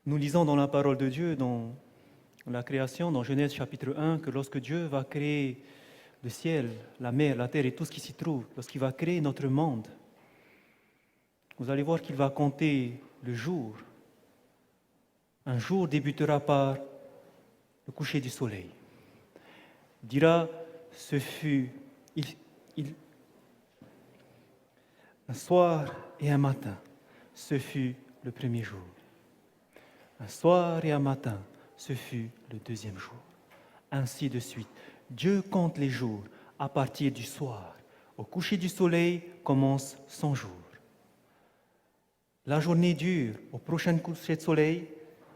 Nous lisons dans la parole de Dieu, dans la création, dans Genèse chapitre 1, que lorsque Dieu va créer le ciel, la mer, la terre et tout ce qui s'y trouve, lorsqu'il va créer notre monde, vous allez voir qu'il va compter le jour. Un jour débutera par le coucher du soleil. Il dira, ce fut un soir et un matin, ce fut le premier jour. Un soir et un matin, ce fut le deuxième jour. Ainsi de suite. Dieu compte les jours à partir du soir. Au coucher du soleil commence 100 jours. La journée dure. Au prochain coucher de soleil,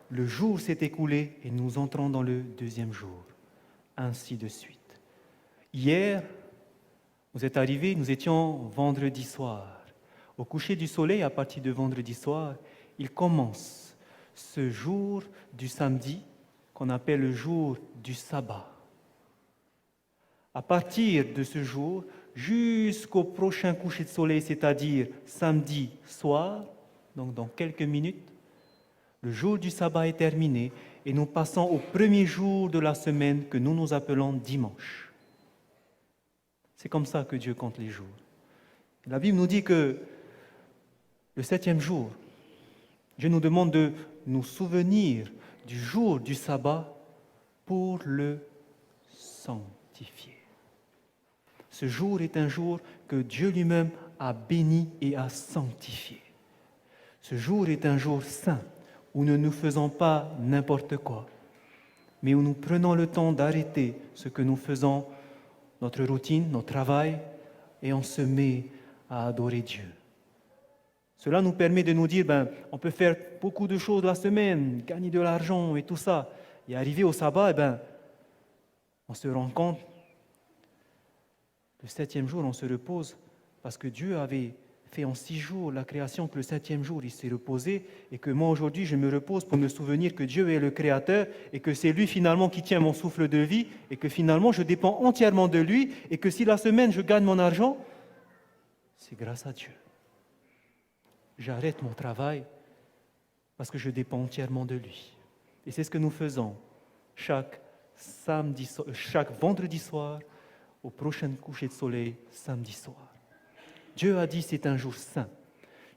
le jour s'est écoulé et nous entrons dans le deuxième jour. Ainsi de suite. Hier, vous êtes arrivés, nous étions vendredi soir. Au coucher du soleil, à partir de vendredi soir, il commence ce jour du samedi qu'on appelle le jour du sabbat. À partir de ce jour, jusqu'au prochain coucher de soleil, c'est-à-dire samedi soir, donc dans quelques minutes, le jour du sabbat est terminé et nous passons au premier jour de la semaine que nous appelons dimanche. C'est comme ça que Dieu compte les jours. La Bible nous dit que le 7e jour, Dieu nous demande de nous souvenir du jour du sabbat pour le sanctifier. Ce jour est un jour que Dieu lui-même a béni et a sanctifié. Ce jour est un jour saint où nous ne faisons pas n'importe quoi, mais où nous prenons le temps d'arrêter ce que nous faisons, notre routine, notre travail, et on se met à adorer Dieu. Cela nous permet de nous dire, on peut faire beaucoup de choses la semaine, gagner de l'argent et tout ça. Et arrivé au sabbat, on se rend compte, le 7e jour, on se repose parce que Dieu avait fait en 6 jours la création, que le 7e jour, il s'est reposé et que moi aujourd'hui, je me repose pour me souvenir que Dieu est le Créateur et que c'est lui finalement qui tient mon souffle de vie et que finalement, je dépends entièrement de lui et que si la semaine, je gagne mon argent, c'est grâce à Dieu. J'arrête mon travail parce que je dépends entièrement de lui. Et c'est ce que nous faisons chaque vendredi soir, au prochain coucher de soleil, samedi soir. Dieu a dit c'est un jour saint.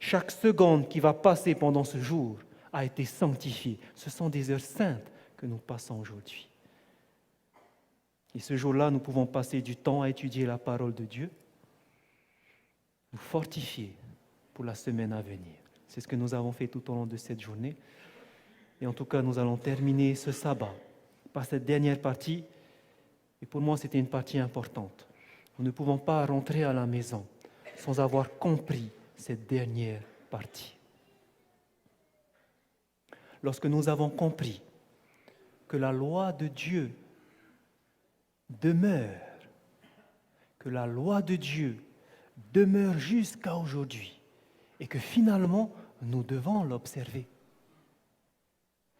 Chaque seconde qui va passer pendant ce jour a été sanctifiée. Ce sont des heures saintes que nous passons aujourd'hui. Et ce jour-là, nous pouvons passer du temps à étudier la parole de Dieu, nous fortifier pour la semaine à venir. C'est ce que nous avons fait tout au long de cette journée. Et en tout cas, nous allons terminer ce sabbat par cette dernière partie. Et pour moi, c'était une partie importante. Nous ne pouvons pas rentrer à la maison sans avoir compris cette dernière partie. Lorsque nous avons compris que la loi de Dieu demeure, que la loi de Dieu demeure jusqu'à aujourd'hui, et que finalement, nous devons l'observer.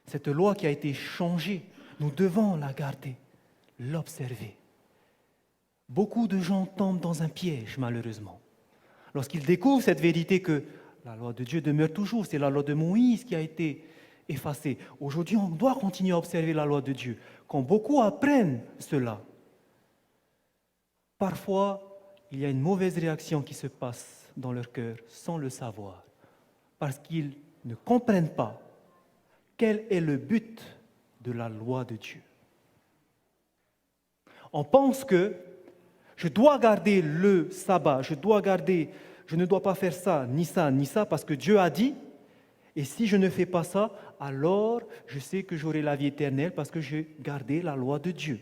Cette loi qui a été changée, nous devons la garder, l'observer. Beaucoup de gens tombent dans un piège, malheureusement. Lorsqu'ils découvrent cette vérité que la loi de Dieu demeure toujours, c'est la loi de Moïse qui a été effacée. Aujourd'hui, on doit continuer à observer la loi de Dieu. Quand beaucoup apprennent cela, parfois, il y a une mauvaise réaction qui se passe dans leur cœur sans le savoir, parce qu'ils ne comprennent pas quel est le but de la loi de Dieu. On pense que je dois garder le sabbat, je ne dois pas faire ça, ni ça, parce que Dieu a dit, et si je ne fais pas ça, alors je sais que j'aurai la vie éternelle parce que j'ai gardé la loi de Dieu.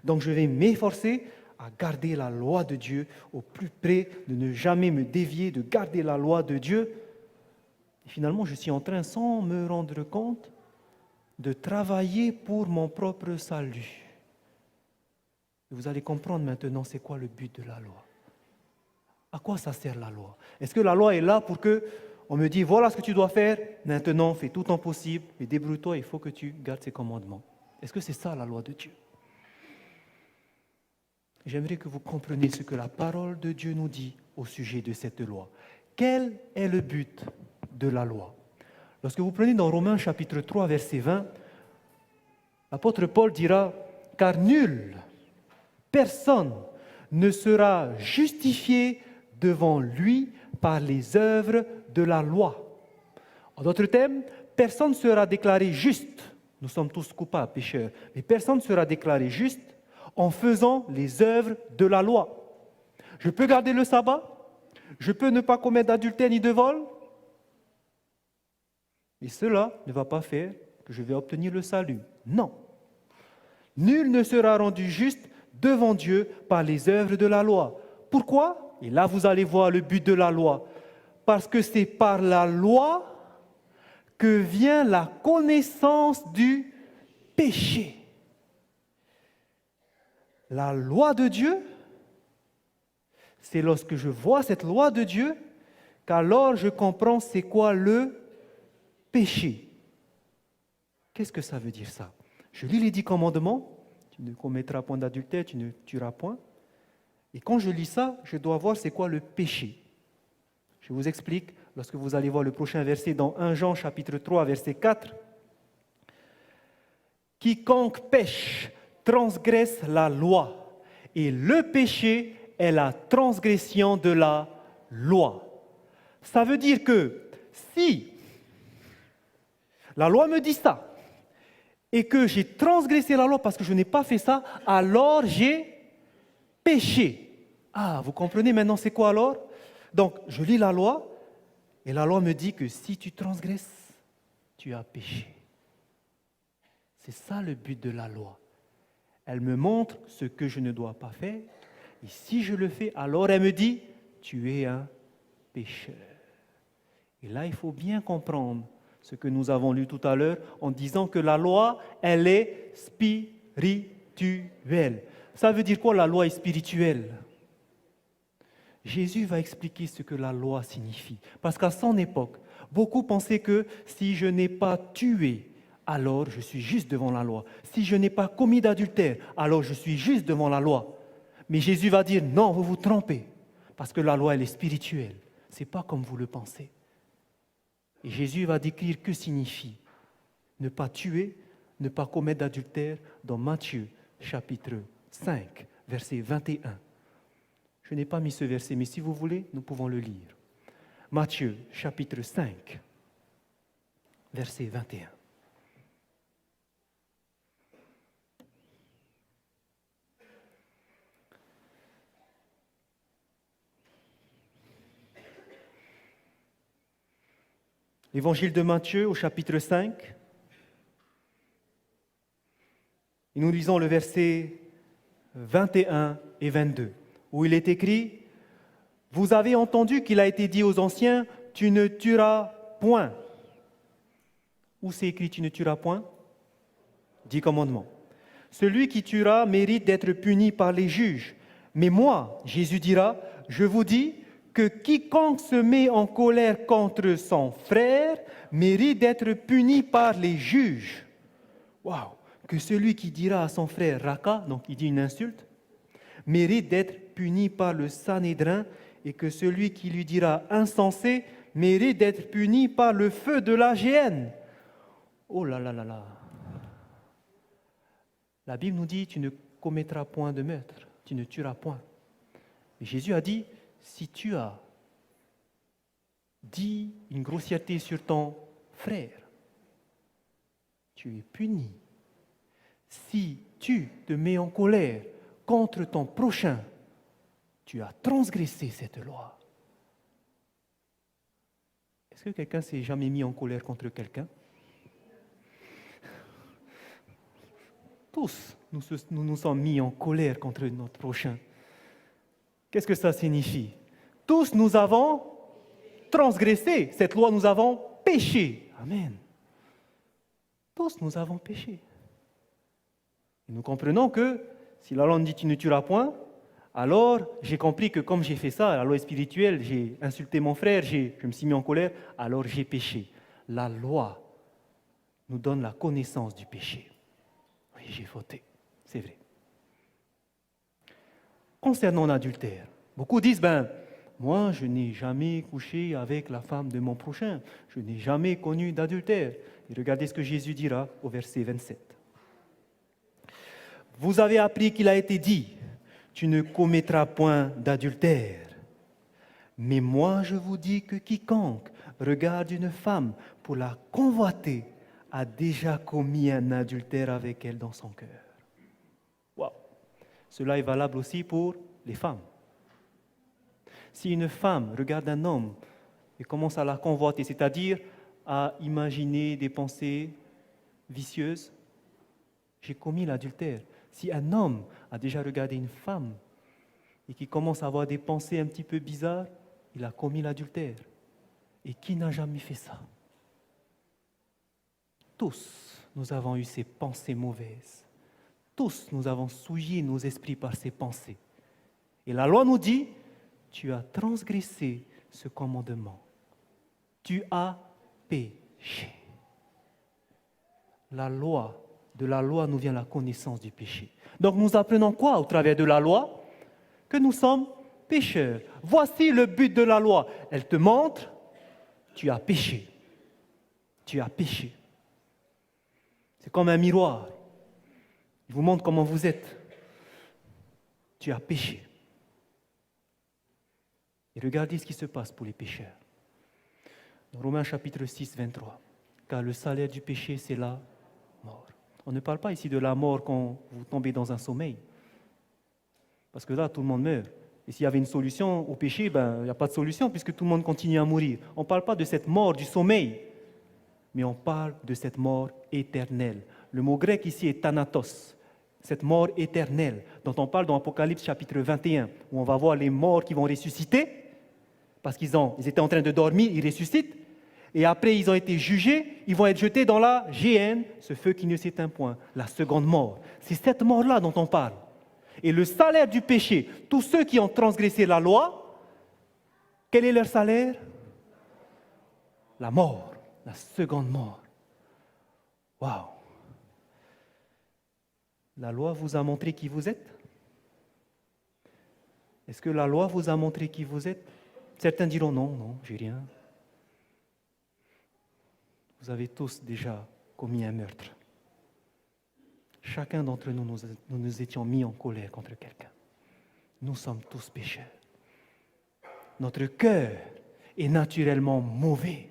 Donc je vais m'efforcer à garder la loi de Dieu au plus près, de ne jamais me dévier, de garder la loi de Dieu. Et finalement, je suis en train, sans me rendre compte, de travailler pour mon propre salut. Et vous allez comprendre maintenant c'est quoi le but de la loi. À quoi ça sert la loi? Est-ce que la loi est là pour qu'on me dise voilà ce que tu dois faire, maintenant fais tout ton possible et débrouille-toi, il faut que tu gardes ces commandements. Est-ce que c'est ça la loi de Dieu? J'aimerais que vous compreniez ce que la parole de Dieu nous dit au sujet de cette loi. Quel est le but de la loi? Lorsque vous prenez dans Romains chapitre 3, verset 20, l'apôtre Paul dira « Car nul, personne ne sera justifié devant lui par les œuvres de la loi. » En d'autres termes, personne ne sera déclaré juste. Nous sommes tous coupables, pécheurs. Mais personne ne sera déclaré juste en faisant les œuvres de la loi. Je peux garder le sabbat. Je peux ne pas commettre d'adultère ni de vol. Et cela ne va pas faire que je vais obtenir le salut. Non. Nul ne sera rendu juste devant Dieu par les œuvres de la loi. Pourquoi? Et là, vous allez voir le but de la loi. Parce que c'est par la loi que vient la connaissance du péché. La loi de Dieu, c'est lorsque je vois cette loi de Dieu qu'alors je comprends c'est quoi le péché. Qu'est-ce que ça veut dire ça? Je lis les 10 commandements. Tu ne commettras point d'adultère, tu ne tueras point. Et quand je lis ça, je dois voir c'est quoi le péché. Je vous explique lorsque vous allez voir le prochain verset dans 1 Jean chapitre 3 verset 4. Quiconque pêche transgresse la loi, et le péché est la transgression de la loi. Ça veut dire que si la loi me dit ça, et que j'ai transgressé la loi parce que je n'ai pas fait ça, alors j'ai péché. Ah, vous comprenez maintenant c'est quoi alors? Donc, je lis la loi, et la loi me dit que si tu transgresses, tu as péché. C'est ça le but de la loi. Elle me montre ce que je ne dois pas faire, et si je le fais, alors elle me dit, tu es un pécheur. Et là, il faut bien comprendre ce que nous avons lu tout à l'heure en disant que la loi, elle est spirituelle. Ça veut dire quoi la loi est spirituelle? Jésus va expliquer ce que la loi signifie. Parce qu'à son époque, beaucoup pensaient que si je n'ai pas tué, alors je suis juste devant la loi. Si je n'ai pas commis d'adultère, alors je suis juste devant la loi. Mais Jésus va dire, non, vous vous trompez. Parce que la loi, elle est spirituelle. Ce n'est pas comme vous le pensez. Et Jésus va décrire que signifie ne pas tuer, ne pas commettre d'adultère dans Matthieu chapitre 5, verset 21. Je n'ai pas mis ce verset, mais si vous voulez, nous pouvons le lire. Matthieu chapitre 5, verset 21. L'évangile de Matthieu au chapitre 5. Et nous lisons le verset 21 et 22, où il est écrit « Vous avez entendu qu'il a été dit aux anciens, tu ne tueras point. » Où c'est écrit « tu ne tueras point » 10 commandements. « Celui qui tuera mérite d'être puni par les juges. Mais moi, Jésus dira, je vous dis, que quiconque se met en colère contre son frère mérite d'être puni par les juges. » Waouh! Que celui qui dira à son frère Raka, donc il dit une insulte, mérite d'être puni par le Sanhédrin, et que celui qui lui dira insensé mérite d'être puni par le feu de la géhenne. Oh là là là là! La Bible nous dit, tu ne commettras point de meurtre, tu ne tueras point. Et Jésus a dit, si tu as dit une grossièreté sur ton frère, tu es puni. Si tu te mets en colère contre ton prochain, tu as transgressé cette loi. Est-ce que quelqu'un s'est jamais mis en colère contre quelqu'un? Tous, nous nous sommes mis en colère contre notre prochain. Qu'est-ce que ça signifie? Tous nous avons transgressé cette loi, nous avons péché. Amen. Tous nous avons péché. Et nous comprenons que si la loi dit tu ne tueras point, alors j'ai compris que comme j'ai fait ça, la loi est spirituelle, j'ai insulté mon frère, je me suis mis en colère, alors j'ai péché. La loi nous donne la connaissance du péché. Oui, j'ai fauté, c'est vrai. Concernant l'adultère, beaucoup disent, moi, je n'ai jamais couché avec la femme de mon prochain. Je n'ai jamais connu d'adultère. Et regardez ce que Jésus dira au verset 27. Vous avez appris qu'il a été dit, tu ne commettras point d'adultère. Mais moi, je vous dis que quiconque regarde une femme pour la convoiter a déjà commis un adultère avec elle dans son cœur. Wow. Cela est valable aussi pour les femmes. Si une femme regarde un homme et commence à la convoiter, c'est-à-dire à imaginer des pensées vicieuses, j'ai commis l'adultère. Si un homme a déjà regardé une femme et qui commence à avoir des pensées un petit peu bizarres, il a commis l'adultère. Et qui n'a jamais fait ça? Tous, nous avons eu ces pensées mauvaises. Tous, nous avons souillé nos esprits par ces pensées. Et la loi nous dit, tu as transgressé ce commandement. Tu as péché. De la loi nous vient la connaissance du péché. Donc nous apprenons quoi au travers de la loi? Que nous sommes pécheurs. Voici le but de la loi. Elle te montre, tu as péché. Tu as péché. C'est comme un miroir. Il vous montre comment vous êtes. Tu as péché. Et regardez ce qui se passe pour les pécheurs. Dans Romains chapitre 6, 23. Car le salaire du péché, c'est la mort. On ne parle pas ici de la mort quand vous tombez dans un sommeil. Parce que là, tout le monde meurt. Et s'il y avait une solution au péché, il n'y a pas de solution puisque tout le monde continue à mourir. On ne parle pas de cette mort du sommeil, mais on parle de cette mort éternelle. Le mot grec ici est thanatos, cette mort éternelle dont on parle dans Apocalypse chapitre 21, où on va voir les morts qui vont ressusciter, parce qu'ils étaient en train de dormir, ils ressuscitent, et après ils ont été jugés, ils vont être jetés dans la géhenne, ce feu qui ne s'éteint point, la seconde mort. C'est cette mort-là dont on parle. Et le salaire du péché, tous ceux qui ont transgressé la loi, quel est leur salaire? La mort, la seconde mort. Waouh! La loi vous a montré qui vous êtes? Est-ce que la loi vous a montré qui vous êtes? Certains diront non, j'ai rien. Vous avez tous déjà commis un meurtre. Chacun d'entre nous, nous étions mis en colère contre quelqu'un. Nous sommes tous pécheurs. Notre cœur est naturellement mauvais.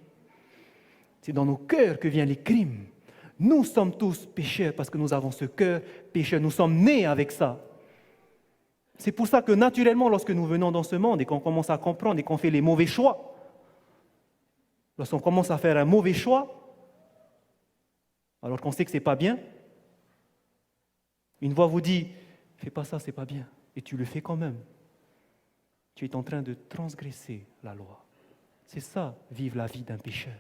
C'est dans nos cœurs que viennent les crimes. Nous sommes tous pécheurs parce que nous avons ce cœur pécheur. Nous sommes nés avec ça. C'est pour ça que naturellement, lorsque nous venons dans ce monde et qu'on commence à comprendre et qu'on fait les mauvais choix, lorsqu'on commence à faire un mauvais choix, alors qu'on sait que ce n'est pas bien, une voix vous dit « fais pas ça, c'est pas bien ». Et tu le fais quand même. Tu es en train de transgresser la loi. C'est ça, vivre la vie d'un pécheur.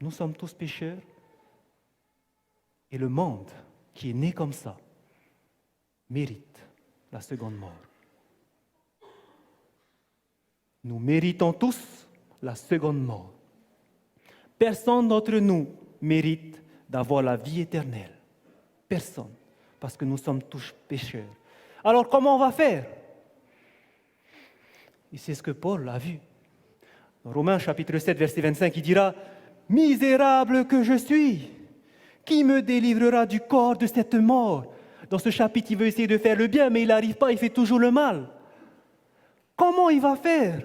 Nous sommes tous pécheurs et le monde qui est né comme ça mérite la seconde mort. Nous méritons tous la seconde mort. Personne d'entre nous mérite d'avoir la vie éternelle. Personne, parce que nous sommes tous pécheurs. Alors comment on va faire? Et c'est ce que Paul a vu. Dans Romains chapitre 7, verset 25, il dira « Misérable que je suis, qui me délivrera du corps de cette mort ?» Dans ce chapitre, il veut essayer de faire le bien, mais il n'arrive pas, il fait toujours le mal. Comment il va faire?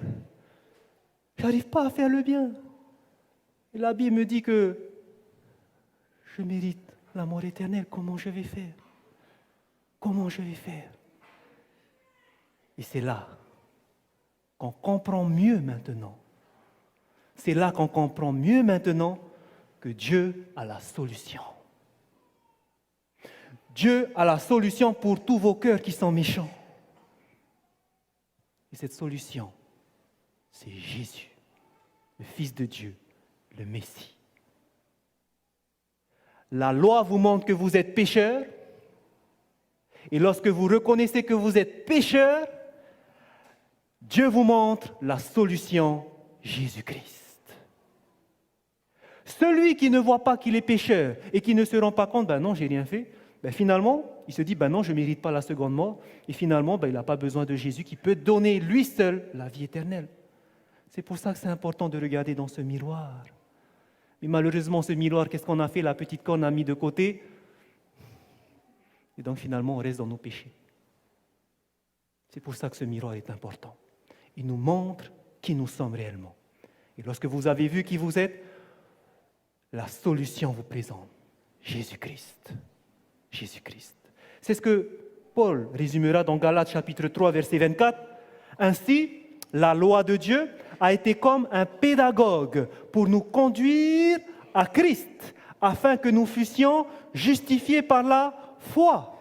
Je n'arrive pas à faire le bien. Et la Bible me dit que je mérite la mort éternelle. Comment je vais faire? Comment je vais faire? Et c'est là qu'on comprend mieux maintenant. C'est là qu'on comprend mieux maintenant que Dieu a la solution. Dieu a la solution pour tous vos cœurs qui sont méchants. Et cette solution, c'est Jésus, le Fils de Dieu, le Messie. La loi vous montre que vous êtes pécheur. Et lorsque vous reconnaissez que vous êtes pécheur, Dieu vous montre la solution, Jésus-Christ. Celui qui ne voit pas qu'il est pécheur et qui ne se rend pas compte, non, j'ai rien fait, finalement, il se dit, ben non, je ne mérite pas la seconde mort. Et finalement, il n'a pas besoin de Jésus qui peut donner lui seul la vie éternelle. C'est pour ça que c'est important de regarder dans ce miroir. Mais malheureusement, ce miroir, qu'est-ce qu'on a fait? La petite corne a mis de côté. Et donc finalement, on reste dans nos péchés. C'est pour ça que ce miroir est important. Il nous montre qui nous sommes réellement. Et lorsque vous avez vu qui vous êtes, la solution vous présente. Jésus-Christ. Jésus-Christ. C'est ce que Paul résumera dans Galates chapitre 3, verset 24. Ainsi, la loi de Dieu a été comme un pédagogue pour nous conduire à Christ, afin que nous fussions justifiés par la foi.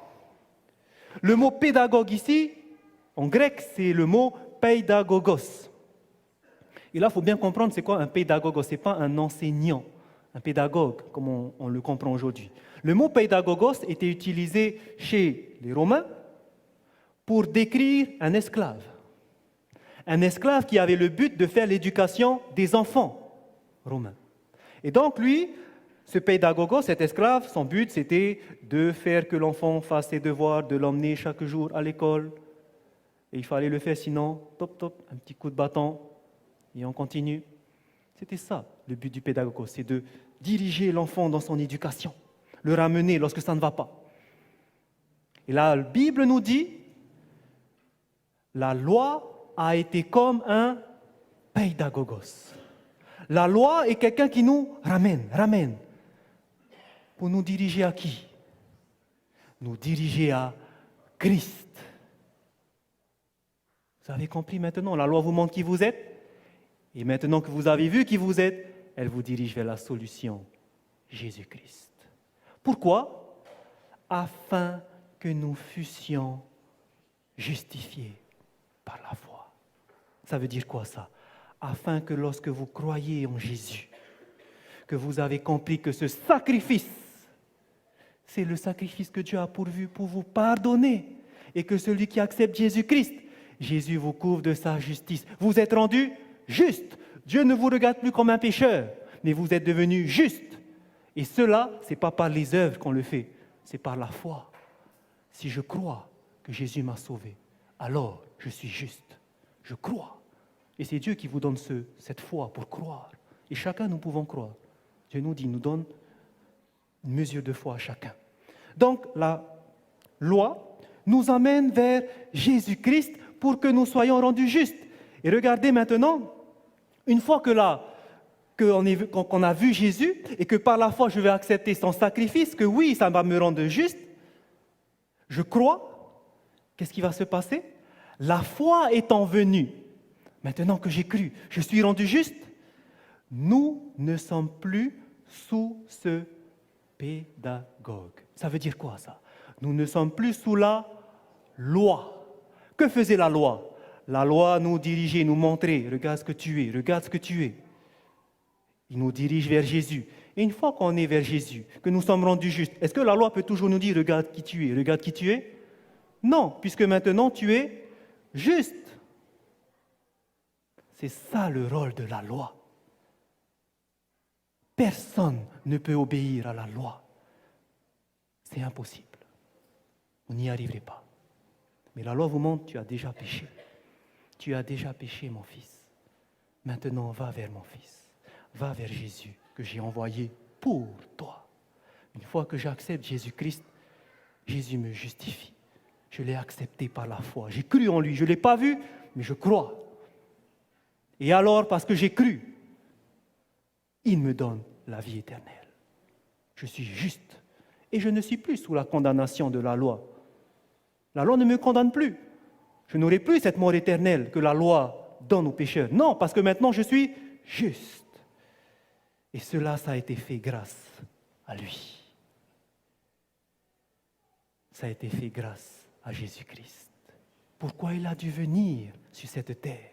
Le mot pédagogue ici, en grec, c'est le mot pédagogos. Et là, il faut bien comprendre, c'est quoi un pédagogos? Ce n'est pas un enseignant, un pédagogue, comme on le comprend aujourd'hui. Le mot pédagogos était utilisé chez les Romains pour décrire un esclave. Un esclave qui avait le but de faire l'éducation des enfants romains. Et donc, lui, ce pédagogos, cet esclave, son but, c'était de faire que l'enfant fasse ses devoirs, de l'emmener chaque jour à l'école. Et il fallait le faire, sinon, un petit coup de bâton, et on continue. C'était ça, le but du pédagogos, c'est de diriger l'enfant dans son éducation, le ramener lorsque ça ne va pas. Et la Bible nous dit, la loi a été comme un pédagogos. La loi est quelqu'un qui nous ramène. Pour nous diriger à qui? Nous diriger à Christ. Vous avez compris maintenant? La loi vous montre qui vous êtes. Et maintenant que vous avez vu qui vous êtes, elle vous dirige vers la solution, Jésus-Christ. Pourquoi? Afin que nous fussions justifiés par la foi. Ça veut dire quoi ça? Afin que lorsque vous croyez en Jésus, que vous avez compris que ce sacrifice, c'est le sacrifice que Dieu a pourvu pour vous pardonner, et que celui qui accepte Jésus-Christ, Jésus vous couvre de sa justice. Vous êtes rendu juste. Dieu ne vous regarde plus comme un pécheur, mais vous êtes devenu juste. Et cela, ce n'est pas par les œuvres qu'on le fait, c'est par la foi. Si je crois que Jésus m'a sauvé, alors je suis juste. Je crois. Et c'est Dieu qui vous donne cette foi pour croire. Et chacun, nous pouvons croire. Dieu nous dit, nous donne une mesure de foi à chacun. Donc, la loi nous amène vers Jésus-Christ pour que nous soyons rendus justes. Et regardez maintenant, une fois qu'on a vu Jésus et que par la foi, je vais accepter son sacrifice, que oui, ça va me rendre juste, je crois, qu'est-ce qui va se passer? La foi étant venue, maintenant que j'ai cru, je suis rendu juste, nous ne sommes plus sous ce pédagogue. Ça veut dire quoi ça? Nous ne sommes plus sous la loi. Que faisait la loi? La loi nous dirigeait, nous montrait, regarde ce que tu es, regarde ce que tu es. Il nous dirige vers Jésus. Et une fois qu'on est vers Jésus, que nous sommes rendus justes, est-ce que la loi peut toujours nous dire, regarde qui tu es, regarde qui tu es? Non, puisque maintenant tu es juste. C'est ça le rôle de la loi. Personne ne peut obéir à la loi. C'est impossible. Vous n'y arriverez pas. Mais la loi vous montre, tu as déjà péché. Tu as déjà péché, mon fils. Maintenant, va vers mon fils. Va vers Jésus que j'ai envoyé pour toi. Une fois que j'accepte Jésus-Christ, Jésus me justifie. Je l'ai accepté par la foi. J'ai cru en lui. Je ne l'ai pas vu, mais je crois. Et alors, parce que j'ai cru, il me donne la vie éternelle. Je suis juste. Et je ne suis plus sous la condamnation de la loi. La loi ne me condamne plus. Je n'aurai plus cette mort éternelle que la loi donne aux pécheurs. Non, parce que maintenant je suis juste. Et cela, ça a été fait grâce à lui. Ça a été fait grâce à Jésus-Christ. Pourquoi il a dû venir sur cette terre?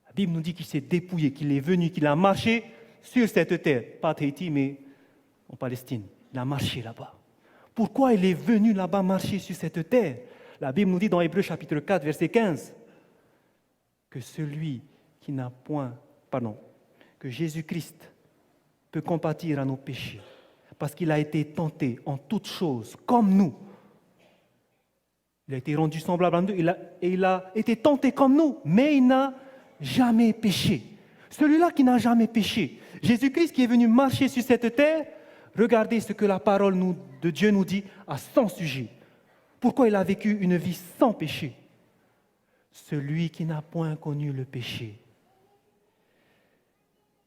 La Bible nous dit qu'il s'est dépouillé, qu'il est venu, qu'il a marché sur cette terre. Pas à Tahiti, mais en Palestine. Il a marché là-bas. Pourquoi il est venu là-bas marcher sur cette terre? La Bible nous dit dans Hébreux chapitre 4, verset 15, que celui qui n'a point, que Jésus-Christ peut compatir à nos péchés, parce qu'il a été tenté en toutes choses, comme nous, Il a été rendu semblable à nous et il a été tenté comme nous, mais il n'a jamais péché. Celui-là qui n'a jamais péché. Jésus-Christ qui est venu marcher sur cette terre, regardez ce que la parole de Dieu nous dit à son sujet. Pourquoi il a vécu une vie sans péché? Celui qui n'a point connu le péché.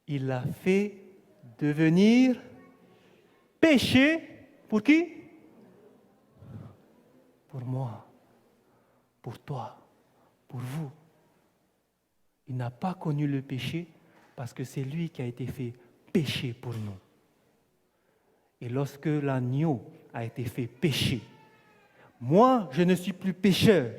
Il l'a fait devenir péché pour qui? Pour moi, pour toi, pour vous. Il n'a pas connu le péché parce que c'est lui qui a été fait péché pour nous. Et lorsque l'agneau a été fait péché, moi, je ne suis plus pécheur.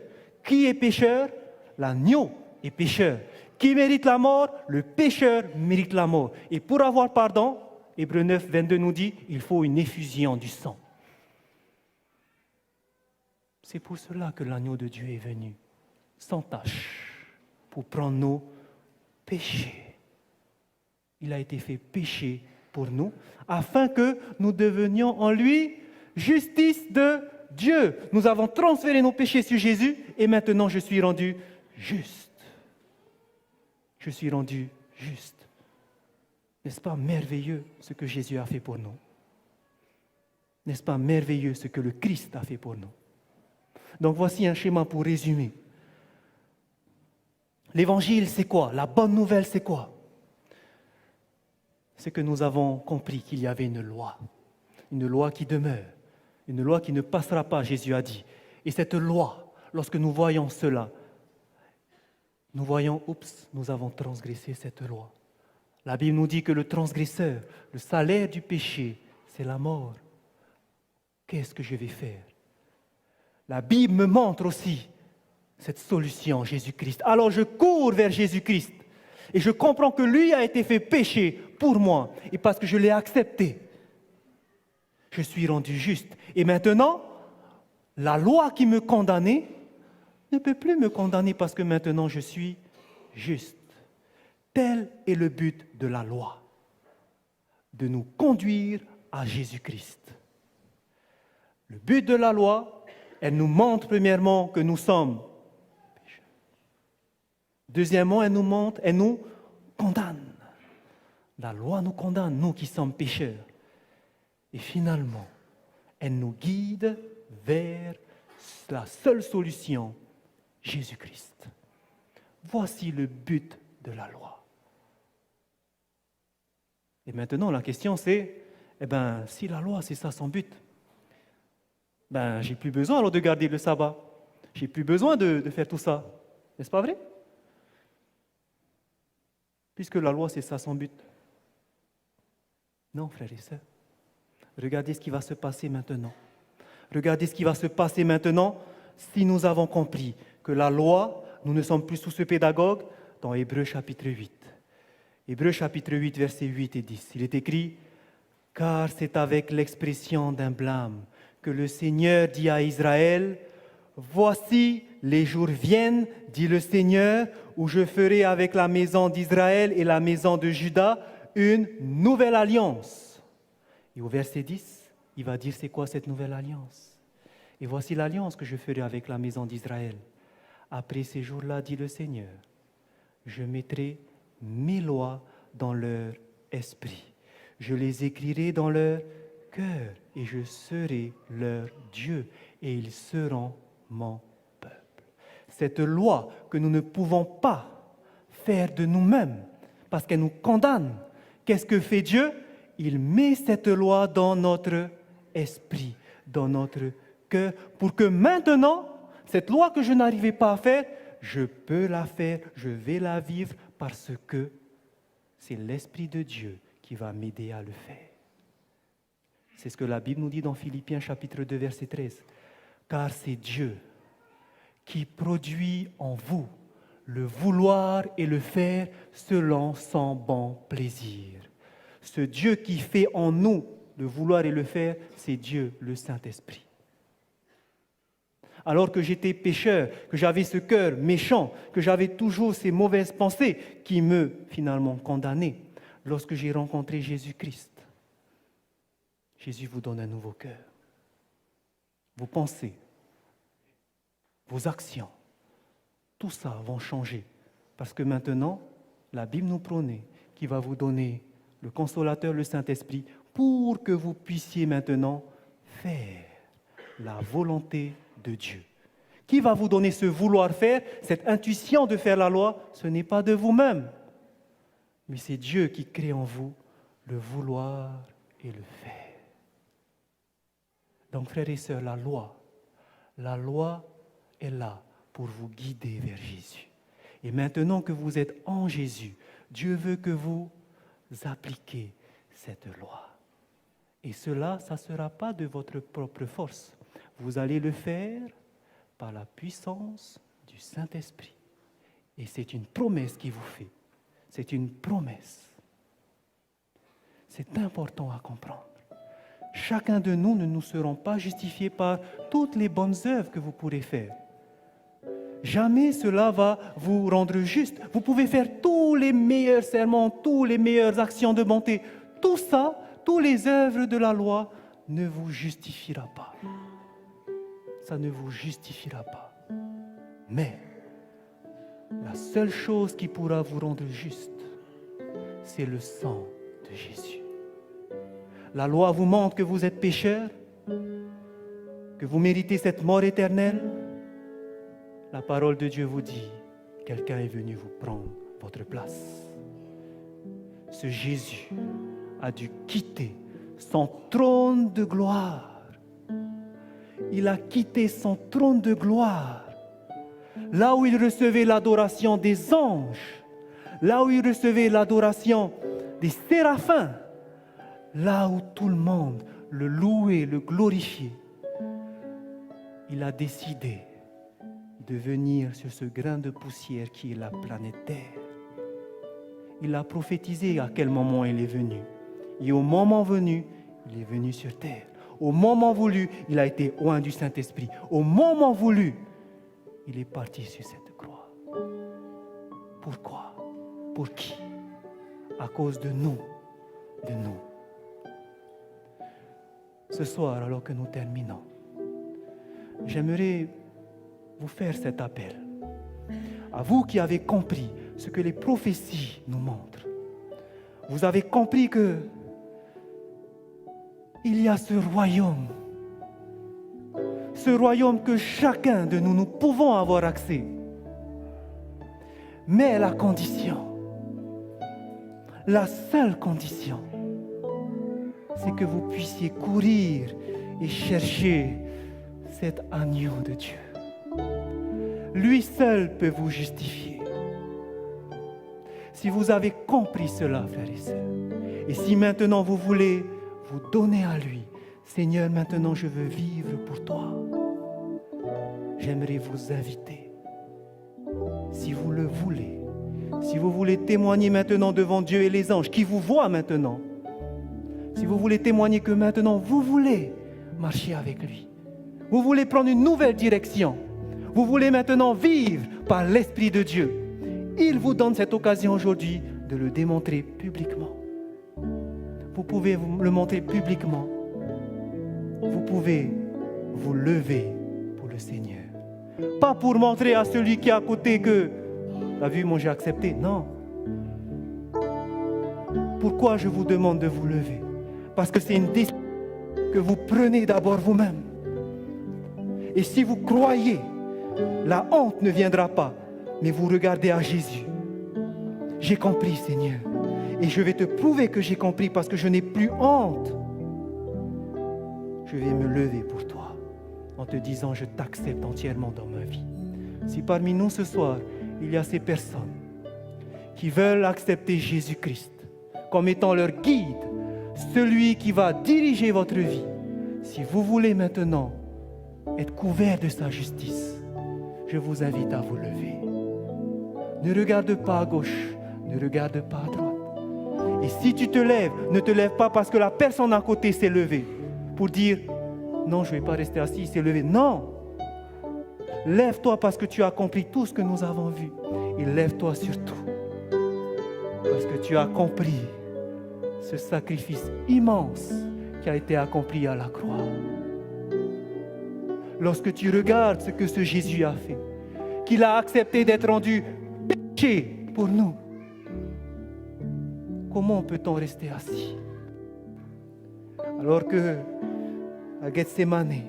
Qui est pécheur? L'agneau est pécheur. Qui mérite la mort? Le pécheur mérite la mort. Et pour avoir pardon, Hébreux 9, 22 nous dit, il faut une effusion du sang. C'est pour cela que l'agneau de Dieu est venu, sans tache, pour prendre nos péchés. Il a été fait péché pour nous, afin que nous devenions en lui justice de Dieu. Nous avons transféré nos péchés sur Jésus et maintenant je suis rendu juste. Je suis rendu juste. N'est-ce pas merveilleux ce que Jésus a fait pour nous? N'est-ce pas merveilleux ce que le Christ a fait pour nous? Donc voici un schéma pour résumer. L'évangile, c'est quoi? La bonne nouvelle, c'est quoi? C'est que nous avons compris qu'il y avait une loi qui demeure, une loi qui ne passera pas, Jésus a dit. Et cette loi, lorsque nous voyons cela, nous voyons, nous avons transgressé cette loi. La Bible nous dit que le transgresseur, le salaire du péché, c'est la mort. Qu'est-ce que je vais faire? La Bible me montre aussi cette solution, Jésus-Christ. Alors je cours vers Jésus-Christ et je comprends que lui a été fait péché pour moi. Et parce que je l'ai accepté, je suis rendu juste. Et maintenant, la loi qui me condamnait ne peut plus me condamner parce que maintenant je suis juste. Tel est le but de la loi, de nous conduire à Jésus-Christ. Le but de la loi, elle nous montre premièrement que nous sommes pécheurs. Deuxièmement, elle nous condamne. La loi nous condamne, nous qui sommes pécheurs. Et finalement, elle nous guide vers la seule solution, Jésus-Christ. Voici le but de la loi. Et maintenant, la question c'est, si la loi c'est ça son but, j'ai plus besoin alors de garder le sabbat. J'ai plus besoin de faire tout ça. N'est-ce pas vrai? Puisque la loi c'est ça son but. Non, frères et sœurs. Regardez ce qui va se passer maintenant. Regardez ce qui va se passer maintenant si nous avons compris que la loi, nous ne sommes plus sous ce pédagogue dans Hébreux chapitre 8. Hébreux chapitre 8, versets 8 et 10. Il est écrit « Car c'est avec l'expression d'un blâme que le Seigneur dit à Israël, « Voici, les jours viennent, dit le Seigneur, où je ferai avec la maison d'Israël et la maison de Juda une nouvelle alliance. » Et au verset 10, il va dire c'est quoi cette nouvelle alliance? « Et voici l'alliance que je ferai avec la maison d'Israël. Après ces jours-là, dit le Seigneur, je mettrai mes lois dans leur esprit. Je les écrirai dans leur cœur et je serai leur Dieu et ils seront mon peuple. » Cette loi que nous ne pouvons pas faire de nous-mêmes parce qu'elle nous condamne, qu'est-ce que fait Dieu? Il met cette loi dans notre esprit, dans notre cœur, pour que maintenant, cette loi que je n'arrivais pas à faire, je peux la faire, je vais la vivre parce que c'est l'Esprit de Dieu qui va m'aider à le faire. C'est ce que la Bible nous dit dans Philippiens chapitre 2, verset 13. Car c'est Dieu qui produit en vous le vouloir et le faire selon son bon plaisir. Ce Dieu qui fait en nous le vouloir et le faire, c'est Dieu, le Saint-Esprit. Alors que j'étais pécheur, que j'avais ce cœur méchant, que j'avais toujours ces mauvaises pensées qui me, finalement, condamnaient, lorsque j'ai rencontré Jésus-Christ, Jésus vous donne un nouveau cœur. Vos pensées, vos actions, tout ça va changer. Parce que maintenant, la Bible nous promet qu'il va vous donner le consolateur, le Saint-Esprit, pour que vous puissiez maintenant faire la volonté de Dieu. Qui va vous donner ce vouloir faire, cette intuition de faire la loi? Ce n'est pas de vous-même, mais c'est Dieu qui crée en vous le vouloir et le faire. Donc, frères et sœurs, la loi est là pour vous guider vers Jésus. Et maintenant que vous êtes en Jésus, Dieu veut que vous appliquiez cette loi. Et cela, ça ne sera pas de votre propre force. Vous allez le faire par la puissance du Saint-Esprit. Et c'est une promesse qu'il vous fait. C'est une promesse. C'est important à comprendre. Chacun de nous ne serons pas justifiés par toutes les bonnes œuvres que vous pourrez faire. Jamais cela va vous rendre juste. Vous pouvez faire tous les meilleurs sermons, toutes les meilleures actions de bonté. Tout ça, toutes les œuvres de la loi ne vous justifiera pas. Ça ne vous justifiera pas. Mais la seule chose qui pourra vous rendre juste, c'est le sang de Jésus. La loi vous montre que vous êtes pécheur, que vous méritez cette mort éternelle. La parole de Dieu vous dit, quelqu'un est venu vous prendre votre place. Ce Jésus a dû quitter son trône de gloire. Il a quitté son trône de gloire, là où il recevait l'adoration des anges, là où il recevait l'adoration des séraphins, là où tout le monde le louait, le glorifiait. Il a décidé de venir sur ce grain de poussière qui est la planète Terre. Il a prophétisé à quel moment il est venu. Et au moment venu, il est venu sur terre. Au moment voulu, il a été oint du Saint-Esprit. Au moment voulu, il est parti sur cette croix. Pourquoi? Pour qui? À cause de nous. De nous. Ce soir, alors que nous terminons, j'aimerais vous faire cet appel. À vous qui avez compris ce que les prophéties nous montrent. Vous avez compris que il y a ce royaume que chacun de nous, nous pouvons avoir accès. Mais la condition, la seule condition, c'est que vous puissiez courir et chercher cet agneau de Dieu. Lui seul peut vous justifier. Si vous avez compris cela, frères et sœurs, et si maintenant vous voulez vous donner à lui, Seigneur, maintenant je veux vivre pour toi, j'aimerais vous inviter, si vous le voulez, si vous voulez témoigner maintenant devant Dieu et les anges qui vous voient maintenant, si vous voulez témoigner que maintenant vous voulez marcher avec lui, vous voulez prendre une nouvelle direction, vous voulez maintenant vivre par l'Esprit de Dieu, il vous donne cette occasion aujourd'hui de le démontrer publiquement. Vous pouvez vous le montrer publiquement. Vous pouvez vous lever pour le Seigneur. Pas pour montrer à celui qui est à côté que, t'as vu, moi j'ai accepté. Non. Pourquoi je vous demande de vous lever? Parce que c'est une décision que vous prenez d'abord vous-même. Et si vous croyez, la honte ne viendra pas, mais vous regardez à Jésus. J'ai compris, Seigneur. Et je vais te prouver que j'ai compris parce que je n'ai plus honte. Je vais me lever pour toi en te disant je t'accepte entièrement dans ma vie. Si parmi nous ce soir, il y a ces personnes qui veulent accepter Jésus-Christ comme étant leur guide, celui qui va diriger votre vie, si vous voulez maintenant être couvert de sa justice, je vous invite à vous lever. Ne regarde pas à gauche, ne regarde pas à droite. Et si tu te lèves, ne te lève pas parce que la personne à côté s'est levée pour dire non, je ne vais pas rester assis, il s'est levé. Non! Lève-toi parce que tu as compris tout ce que nous avons vu. Et lève-toi surtout parce que tu as compris ce sacrifice immense qui a été accompli à la croix. lorsque tu regardes ce que ce Jésus a fait, qu'il a accepté d'être rendu péché pour nous, comment peut-on rester assis? Alors que à Gethsémane,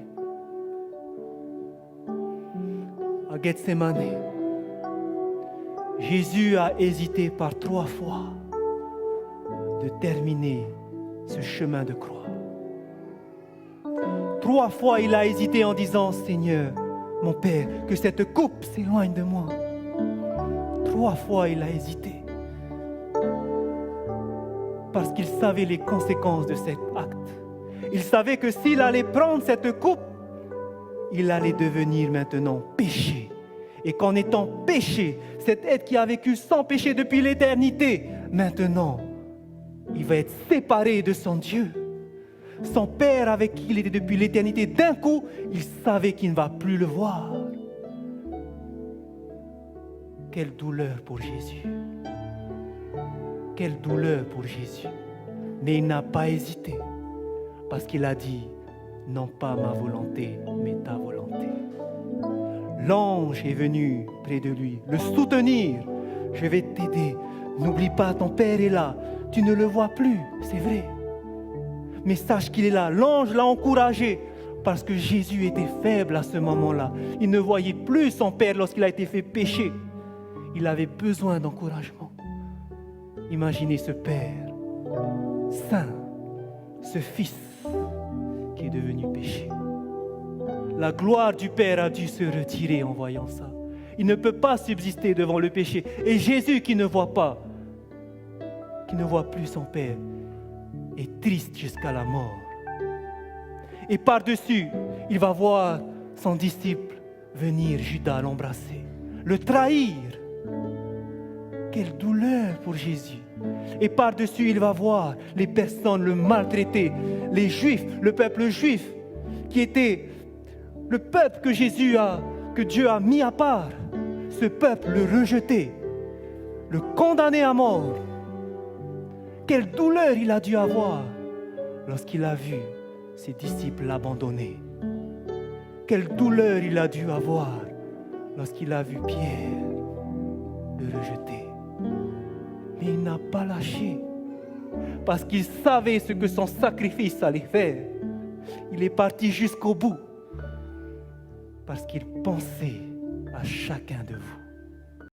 Jésus a hésité par 3 fois de terminer ce chemin de croix. 3 fois il a hésité en disant, Seigneur, mon Père, que cette coupe s'éloigne de moi. 3 fois il a hésité. Parce qu'il savait les conséquences de cet acte. Il savait que s'il allait prendre cette coupe, il allait devenir maintenant péché. Et qu'en étant péché, cet être qui a vécu sans péché depuis l'éternité, maintenant, il va être séparé de son Dieu. Son Père avec qui il était depuis l'éternité, d'un coup, il savait qu'il ne va plus le voir. Quelle douleur pour Jésus. Quelle douleur pour Jésus. Mais il n'a pas hésité, parce qu'il a dit, non pas ma volonté, mais ta volonté. L'ange est venu près de lui, le soutenir. Je vais t'aider. N'oublie pas, ton Père est là. Tu ne le vois plus, c'est vrai. Mais sache qu'il est là. L'ange l'a encouragé parce que Jésus était faible à ce moment-là. Il ne voyait plus son Père lorsqu'il a été fait pécher. Il avait besoin d'encouragement. Imaginez ce Père saint, ce Fils qui est devenu péché. La gloire du Père a dû se retirer en voyant ça. Il ne peut pas subsister devant le péché. Et Jésus qui ne voit pas, qui ne voit plus son Père, est triste jusqu'à la mort. Et par-dessus, il va voir son disciple venir, Judas, l'embrasser, le trahir. Quelle douleur pour Jésus. Et par-dessus, il va voir les personnes le maltraiter, les Juifs, le peuple juif, qui était le peuple que Dieu a mis à part. Ce peuple le rejeté, le condamné à mort. Quelle douleur il a dû avoir lorsqu'il a vu ses disciples l'abandonner. Quelle douleur il a dû avoir lorsqu'il a vu Pierre le rejeter. Mais il n'a pas lâché parce qu'il savait ce que son sacrifice allait faire. Il est parti jusqu'au bout parce qu'il pensait à chacun de vous.